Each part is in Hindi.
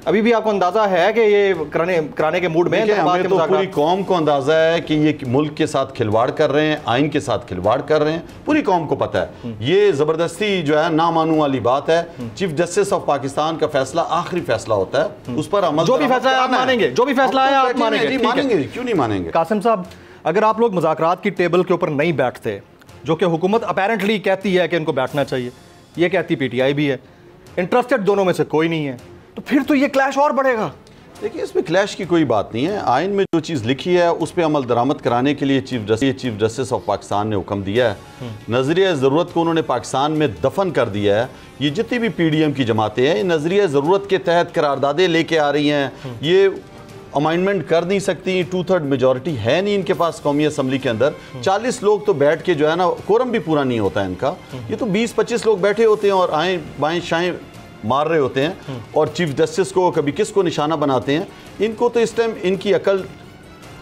अभी भी आपको अंदाजा है कि ये कराने के मूड में हैं? हमें तो पूरी कौम को अंदाजा है कि ये मुल्क के साथ खिलवाड़ कर रहे हैं, आइन के साथ खिलवाड़ कर रहे हैं, पूरी कौम को पता है। ये जबरदस्ती जो है ना मानू वाली बात है। चीफ जस्टिस ऑफ पाकिस्तान का फैसला आखिरी फैसला होता है, उस पर अमल जो भी फैसला है आप मानेंगे, जो भी फैसला है आप मानेंगे, क्यों नहीं मानेंगे? कासिम साहब, अगर आप लोग मुज़ाकरात की टेबल के ऊपर नहीं बैठते, जो कि हुकूमत अपेरेंटली कहती है कि इनको बैठना चाहिए, ये कहती पीटीआई भी है, इंटरेस्टेड दोनों में से कोई नहीं है, तो फिर तो ये क्लैश और बढ़ेगा। देखिए, इसमें क्लैश की कोई बात नहीं है। आइन में जो चीज़ लिखी है उस पर अमल दरामद कराने के लिए चीफ जस्टिस ऑफ पाकिस्तान ने हुक्म दिया है। नजरिया ज़रूरत को उन्होंने पाकिस्तान में दफन कर दिया है। ये जितनी भी PDM की जमातें हैं, नजरिया ज़रूरत के तहत करारदादे लेके आ रही हैं। ये अमाइंडमेंट कर नहीं सकती, 2/3 मेजॉरिटी है नहीं इनके पास कौमी असम्बली के अंदर। 40 लोग तो बैठ के जो है ना, कोरम भी पूरा नहीं होता इनका। ये तो 20-25 लोग बैठे होते हैं और आए बाएं शाएं मार रहे होते हैं और चीफ जस्टिस को कभी किसको निशाना बनाते हैं। इनको तो इस टाइम इनकी अकल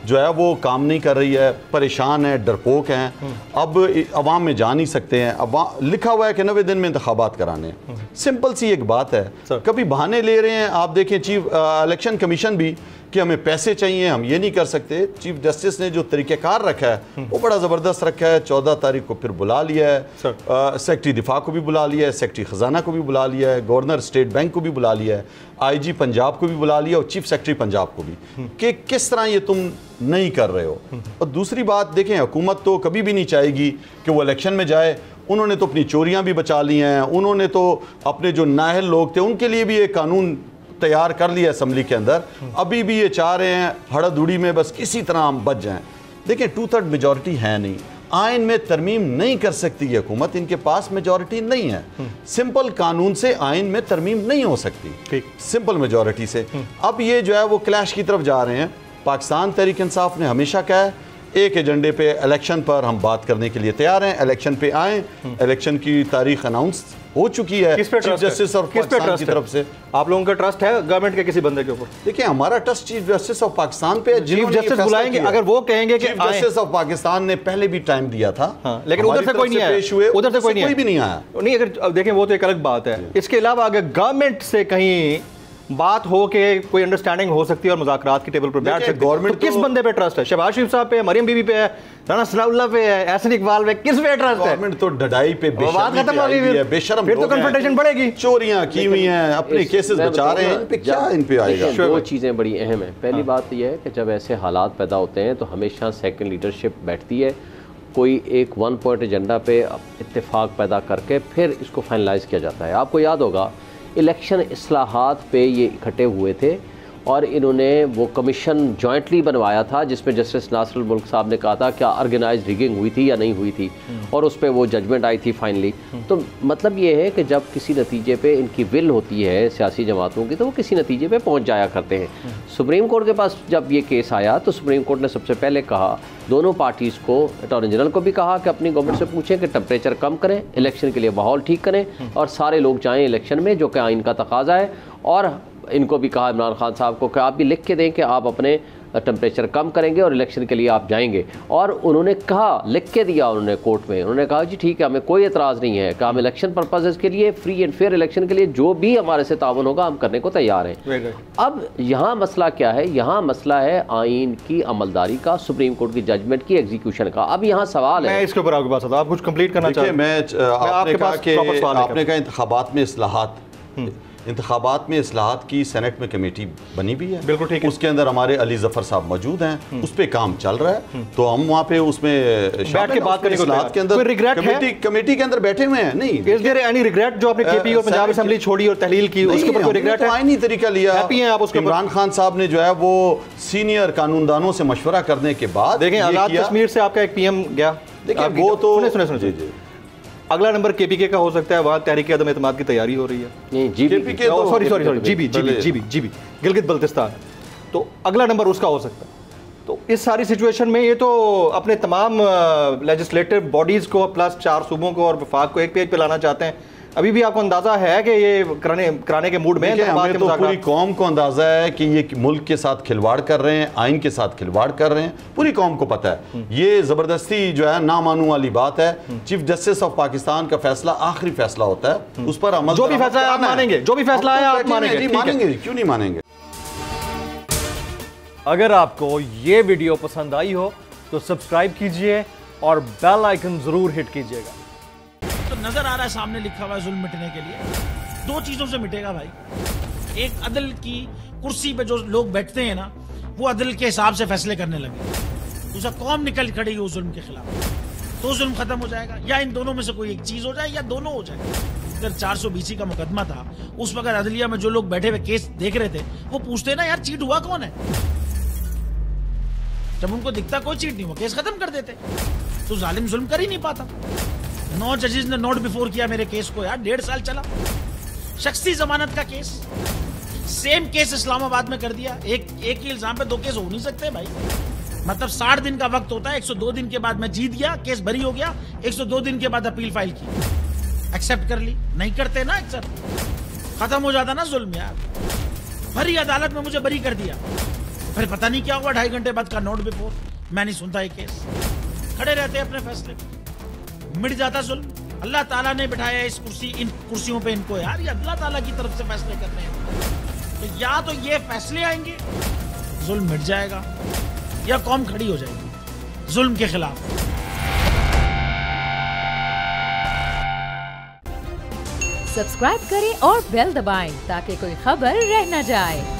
जो है वो काम नहीं कर रही है, परेशान है, डरपोक हैं। अब अवाम में जा नहीं सकते हैं। अब लिखा हुआ है कि 90 दिन में इंतखाबात कराने हैं। सिंपल सी एक बात है, कभी बहाने ले रहे हैं। आप देखें चीफ इलेक्शन कमीशन भी कि हमें पैसे चाहिए, हम ये नहीं कर सकते। चीफ जस्टिस ने जो तरीक़ेकार रखा है वो बड़ा ज़बरदस्त रखा है। 14 तारीख को फिर बुला लिया है, सेक्रेटरी दिफा को भी बुला लिया है, सेक्रेटरी ख़जाना को भी बुला लिया है, गवर्नर स्टेट बैंक को भी बुला लिया है, IG पंजाब को भी बुला लिया और चीफ सेक्रेटरी पंजाब को भी, कि किस तरह ये तुम नहीं कर रहे हो। और दूसरी बात देखें, हुकूमत तो कभी भी नहीं चाहेगी कि वो इलेक्शन में जाए। उन्होंने तो अपनी चोरियाँ भी बचा ली हैं, उन्होंने तो अपने जो नाअहल लोग थे उनके लिए भी एक कानून तैयार कर लिया असम्बली के अंदर। अभी भी ये चाह रहे हैं हड़ाधुड़ी में बस किसी तरह हम बच जाएं। देखिए, 2/3 मेजॉरिटी है नहीं, आइन में तरमीम नहीं कर सकती ये हुकूमत, इनके पास मेजॉरिटी नहीं है। सिंपल कानून से आइन में तरमीम नहीं हो सकती, सिंपल मेजॉरिटी से। अब ये जो है वो क्लैश की तरफ जा रहे हैं। पाकिस्तान तहरीक इंसाफ ने हमेशा कहा है एक एजेंडे पे, इलेक्शन पर हम बात करने के लिए तैयार हैं, इलेक्शन पे आएँ। इलेक्शन की तारीख अनाउंस हो चुकी है चीफ जस्टिस और पाकिस्तान की तरफ से। आप लोगों का ट्रस्ट है गवर्नमेंट के किसी बंदे के ऊपर? देखिए, हमारा trust chief justice of Pakistan पे है। चीफ जस्टिस बुलाएंगे, अगर वो कहेंगे कि चीफ जस्टिस ऑफ पाकिस्तान ने पहले भी टाइम दिया था। हाँ, लेकिन उधर से कोई नहीं आया, उधर से कोई भी नहीं आया। नहीं, अगर देखें वो तो एक अलग बात है। इसके अलावा अगर गवर्नमेंट से कहीं बात हो के कोई अंडरस्टैंडिंग हो सकती है और मुज़ाकरात की टेबल पर बैठ सकते, गवर्नमेंट तो किस बंदे पे ट्रस्ट है? शहबाज शरीफ साहब पे, मरियम बीबी पे है, राना सनाउल्लाह पे है, एहसन इकबाल पे, किस पे ट्रस्ट है? गवर्नमेंट तो डडाई पे बेशर्म, फिर तो कन्फ्रंटेशन बढ़ेगी। चोरियां की हुई हैं, अपने केसेस बचा रहे हैं, इन पे क्या इन पे आएगा? दो चीज़ें बड़ी अहम है। पहली बात यह है कि जब ऐसे हालात पैदा होते हैं तो हमेशा सेकंड लीडरशिप बैठती है, कोई एक 1 पॉइंट एजेंडा पे इत्तेफाक पैदा करके फिर इसको फाइनलाइज किया जाता है। आपको याद होगा इलेक्शन इस्लाहात पे ये इकट्ठे हुए थे और इन्होंने वो कमीशन जॉइंटली बनवाया था जिसमें जस्टिस नासिरुल मुल्क साहब ने कहा था क्या ऑर्गेनाइज रिगिंग हुई थी या नहीं हुई थी, और उस पर वो जजमेंट आई थी फाइनली। तो मतलब ये है कि जब किसी नतीजे पे इनकी विल होती है सियासी जमातों की तो वो किसी नतीजे पे पहुंच जाया करते हैं। सुप्रीम कोर्ट के पास जब ये केस आया तो सुप्रीम कोर्ट ने सबसे पहले कहा, दोनों पार्टीज़ को, अटॉर्नी जनरल को भी कहा कि अपनी गवर्नमेंट से पूछें कि टेम्परेचर कम करें, इलेक्शन के लिए माहौल ठीक करें और सारे लोग जाएँ इलेक्शन में, जो कि आइन का तकाजा है। और इनको भी कहा, इमरान खान साहब को, कि आप भी लिख के दें कि आप अपने टेम्परेचर कम करेंगे और इलेक्शन के लिए आप जाएंगे। और उन्होंने कहा, लिख के दिया उन्होंने कोर्ट में, उन्होंने कहा जी ठीक है, हमें कोई एतराज़ नहीं है कि हम इलेक्शन पर्पज़ के लिए, फ्री एंड फेयर इलेक्शन के लिए जो भी हमारे से ताउन होगा हम करने को तैयार हैं। अब यहाँ मसला क्या है? यहाँ मसला है आइन की अमलदारी का, सुप्रीम कोर्ट की जजमेंट की एग्जीक्यूशन का। अब यहाँ सवाल है, मैं इसके ऊपर आपके पास आता हूं, आप कुछ कंप्लीट करना चाहते हैं? आपने कहा इंतखाबात में इस्लाहात, इंतखाबात में इस्लाहात की सेनेट में कमेटी बनी भी है, बिल्कुल ठीक है। उसके अंदर हमारे अली जफर साहब मौजूद हैं, उस पे काम चल रहा है, तो हम वहाँ पे उसमें बैठ के बात करने के अंदर रिग्रेट है, कमेटी के अंदर बैठे हुए हैं। नहीं, इज देयर एनी रिग्रेट जो आपने केपी और पंजाब असेंबली छोड़ी और तहलील की, उसके ऊपर कोई रिग्रेट है? आईनी तरीका लिया, हैप्पी हैं आप उसके? इमरान खान साहब ने जो है वो सीनियर कानूनदानों से मशवरा करने के बाद, देखें आज़ाद कश्मीर से आपका एक PM गया, देखिए वो तो सुने अगला नंबर KPK का हो सकता है, वहाँ तहरीक अदम एतमाद की तैयारी हो रही है। सॉरी जीबी गिलगित बल्तिस्तान, तो अगला नंबर उसका हो सकता है। तो इस सारी सिचुएशन में ये तो अपने तमाम लेजिस्लेटिव बॉडीज़ को प्लस 4 सूबों को और वफाक को एक पेज पे लाना चाहते हैं। अभी भी आपको अंदाजा है कि ये कराने के मूड में हैं? हमें तो पूरी कौम को अंदाजा है कि ये मुल्क के साथ खिलवाड़ कर रहे हैं, आइन के साथ खिलवाड़ कर रहे हैं, पूरी कौम को पता है। ये जबरदस्ती जो है ना मानू वाली बात है। चीफ जस्टिस ऑफ पाकिस्तान का फैसला आखिरी फैसला होता है, उस पर अमल, जो भी फैसला है आप मानेंगे, जो भी फैसला है आप मानेंगे, मानेंगे, क्यों नहीं मानेंगे। अगर आपको ये वीडियो पसंद आई हो तो सब्सक्राइब कीजिए और बेल आइकन जरूर हिट कीजिएगा। तो नजर आ रहा है सामने लिखा हुआ है जुल्म मिटने के लिए, दो चीजों से मिटेगा भाई। एक, अदल की कुर्सी पे जो लोग बैठते हैं ना, वो अदल के हिसाब से फैसले करने लगे। दूसरा, कौम निकल खड़ी हो जुल्म के खिलाफ, तो जुल्म खत्म हो जाएगा। या इन दोनों में से कोई एक चीज हो जाए या दोनों हो जाए। अगर 420 का मुकदमा था, उस वक्त अदलिया में जो लोग बैठे हुए केस देख रहे थे, वो पूछते ना यार चीट हुआ कौन है। जब उनको दिखता कोई चीट नहीं हुआ, केस खत्म कर देते। तो जालिम जुल्म कर ही नहीं पाता। 9 जजेस ने नोट बिफोर किया मेरे केस को यार, 1.5 साल चला। शख्सी जमानत का केस, सेम केस इस्लामाबाद में कर दिया। एक ही इल्जाम पे 2 केस हो नहीं सकते भाई। मतलब 60 दिन का वक्त होता है, 102 दिन के बाद मैं जीत गया, केस बरी हो गया, 102 दिन के बाद अपील फाइल की, एक्सेप्ट कर ली। नहीं करते ना एक्सेप्ट, खत्म हो जाता ना जुल्म यार। भरी अदालत में मुझे बरी कर दिया, फिर पता नहीं क्या हुआ, 2.5 घंटे बाद का नोट बिफोर, मैं नहीं सुनता ये केस। खड़े रहते अपने फैसले पे, मिट जाता जुल्म। अल्लाह ताला ने बिठाया इस कुर्सी, इन कुर्सियों पे इनको यार, ये अल्लाह ताला की तरफ से फैसले करने हैं। तो या तो ये फैसले आएंगे, जुल्म मिट जाएगा, या कौम खड़ी हो जाएगी जुल्म के खिलाफ। सब्सक्राइब करें और बेल दबाएं ताकि कोई खबर रह न जाए।